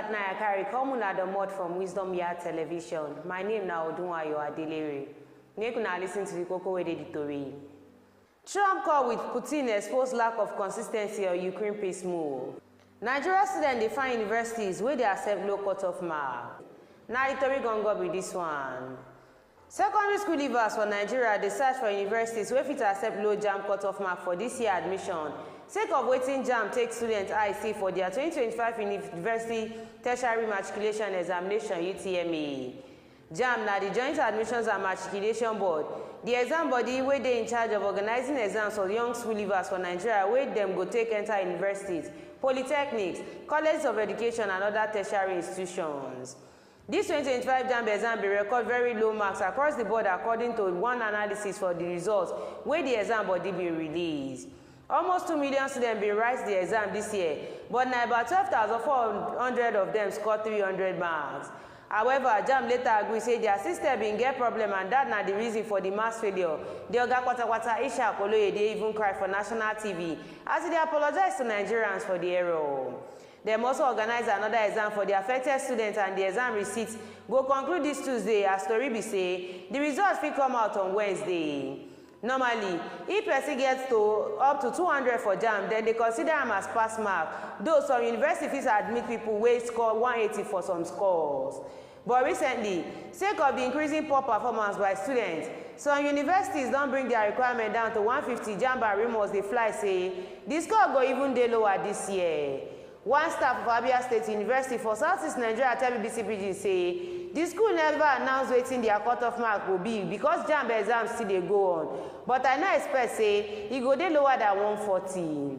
that night I carry come una the mod from Wisdom Yard Television. My name now Odunwayo Adelere. Make una listen to the Koko wey dey the tori. Trump call with Putin expose lack of consistency on Ukraine peace move. Nigeria students dey find universities where they accept low cut-off mark. Na the tori gongo be this one. Secondary school leavers for Nigeria dey search for universities wey fit accept low JAMB cut-off mark for this year admission. Sake of wetin JAMB take students eye see for their 2025 University Tertiary Matriculation Examination (UTME). JAMB na the Joint Admissions and Matriculation Board, the exam body wey dey in charge of organizing exams for young school leavers for Nigeria wey dem go take enter universities, polytechnics, colleges of education and other tertiary institutions. This 2025 JAMB exam bin record very low marks across the board according to one analysis for the results wey the exam body bin release. Almost 2 million students bin write the exam this year, but na about 12,400 of them scored 300 marks. However, JAMB later agree say their system bin get problem and that na the reason for the mass failure. The oga kwata Isha Koloye dey even cry for national TV as they apologize to Nigerians for the error. Dem also organize another exam for the affected students and the exam receipts go conclude this Tuesday as tori be say the results fit come out on Wednesday. Normally, if person gets up to 200 for JAMB, then they consider am as pass mark, though some universities admit people wey score 180 for some scores. But recently, sake of the increasing poor performance by students, some universities don bring their requirement down to 150. JAMB and rumors dey fly say the score go even dey lower this year. One staff of Abia State University for Southeast Nigeria tell BBC Pidgin say the school never announced wetin their cut-off mark go be because JAMB exams still dey go on, but I no expect say e go dey lower than 140.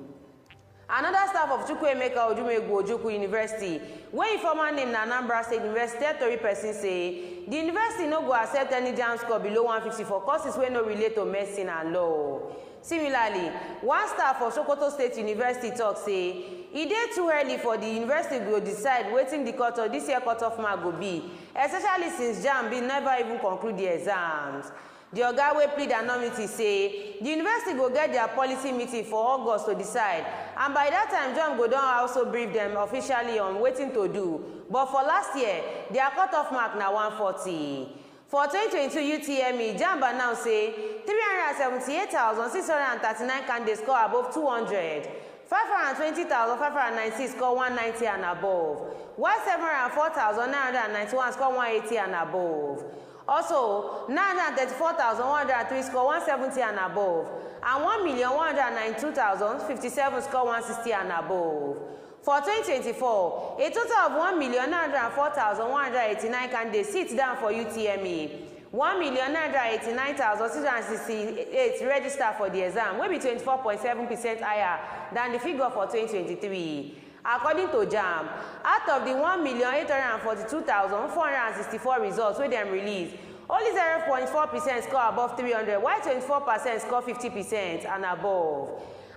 Another staff of Chukwuemeka Odumegwu Ojukwu University, wey im former name na Anambra State University, tell tori person say the university no go accept any JAMB score below 150 for courses wey no relate to medicine and law. Similarly, one staff of Sokoto State University talk say e dey too early for the university to decide wetin the this year cut-off mark go be, especially since JAMB bin never even conclude the exams. The oga wey plead anonymity say the university go get their policy meeting for August to decide, and by that time JAMB go don also brief them officially on wetin to do. But for last year, their cut-off mark na 140. For 2022 UTME, JAMB announced say 378,639 candidates score above 200. 520,596 score 190 and above, while 704,991 score 180 and above. Also, 934,103 score 170 and above, and 1,192,057 score 160 and above. For 2024, a total of 1,904,189 candidates sit down for UTME. 1,989,668 registered for the exam, wey be 24.7% higher than the figure for 2023. According to JAMB, out of the 1,842,464 results wey dem release, only 0.4% score above 300, while 24% score 50% and above.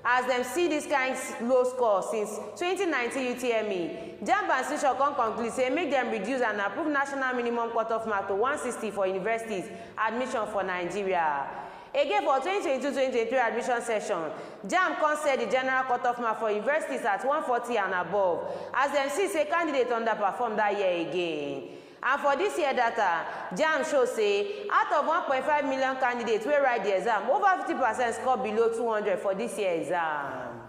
As dem see this kind low score since 2019 UTME, JAMB and institution come conclude say make dem reduce and approve national minimum cut-off mark to 160 for universities admission for Nigeria. Again, for 2022-2023 admission session, JAMB come set the general cut-off mark for universities at 140 and above, as dem see say candidates underperform that year again. And for this year data, JAMB show say out of 1.5 million candidates wey write the exam, over 50% score below 200 for this year exam.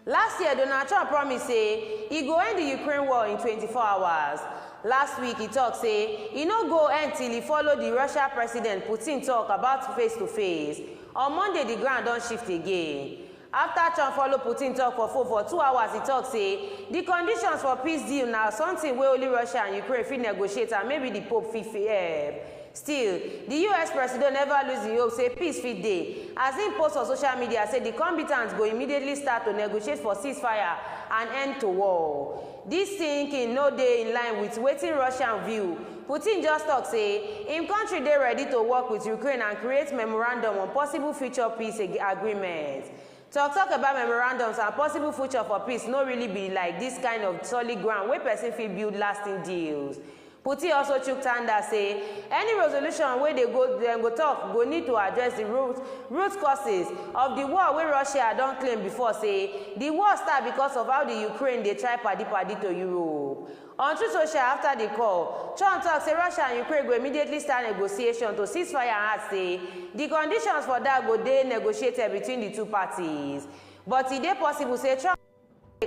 Last year, Donald Trump promised say he go end the Ukraine war in 24 hours. Last week, he talk say he no go end till he follow the Russia President Putin talk about face-to-face. On Monday, the ground don shift again. After Trump follow Putin talk for phone for 2 hours, he talk say the conditions for peace deal na something wey only Russia and Ukraine fit negotiate and maybe the Pope fit help. Still, the US president never lose the hope say peace fit dey, as im post on social media say the combatants go immediately start to negotiate for ceasefire and end to war. This thinking no dey in line with wetin Russia view. Putin just talk say im country dey ready to work with Ukraine and create memorandum on possible future peace agreement. Talk about memorandums and possible future for peace no really be like this kind of solid ground wey person fit build lasting deals. Putin also chook tanda say any resolution wey dem go talk go need to address the root causes of the war wey Russia don claim before say the war start because of how the Ukraine dey try padi to Europe. On Truth Social after the call, Trump talk say Russia and Ukraine go immediately start negotiation to ceasefire and add say the conditions for that go dey negotiated between the two parties. But e dey possible say Trump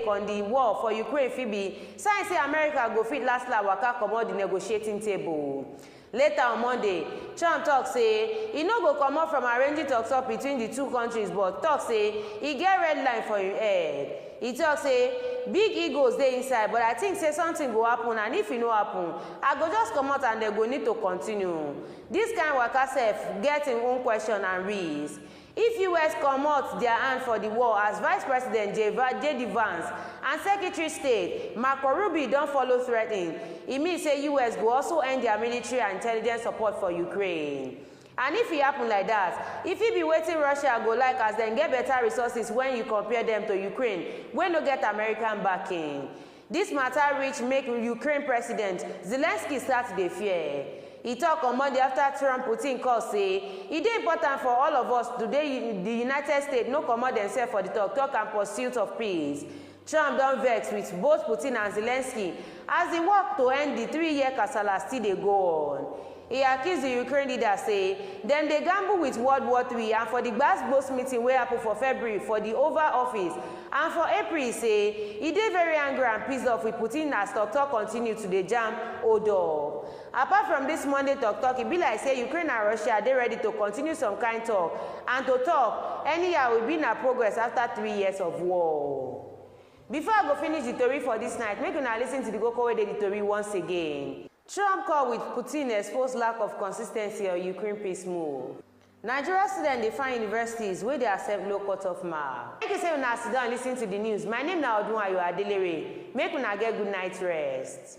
on the war for Ukraine fit be sign say America go fit last waka comot the negotiating table. Later on Monday, Trump talk say e no go comot from arranging talk between the two countries, but talk say e get red line for im head. E talk say big egos dey inside, but I think say something go happen, and if e no happen, I go just comot and dem go need to continue. Dis kind waka sef get im own question and risk. If US comot their hand for the war as Vice President J.D. Vance and Secretary State Marco Rubio don follow threaten, e mean say US go also end their military and intelligence support for Ukraine. And if e happen like that, e fit be wetin Russia go like as dem get better resources when you compare them to Ukraine wey no get American backing. Dis matter reach make Ukraine President Zelensky start to dey fear. He talk on Monday after Trump Putin call say e dey important for all of us today the United States no comot themselves for the talk and pursuit of peace. Trump don vex with both Putin and Zelensky as e work to end the 3-year kasala still dey go on. He accused the Ukraine leader say dem dey gamble with World War III and for the gbas meeting wey happen for February for the Oval Office, and for April he say e dey very angry and pissed off with Putin as talk continue to dey jam hold up. Apart from this Monday talk, e be like say Ukraine and Russia dey ready to continue some kind talk and to talk anyhow we be na progress after 3 years of war. Before I go finish the tori for this night, make una listen to the koko wey dey the tori once again. Trump call with Putin expose lack of consistency on Ukraine peace move. Nigeria students dey find universities wey dey accept low cut-off mark. Thank you say una sit down lis ten to the news. My name na Odunwayo Adelere. Make una get good night rest.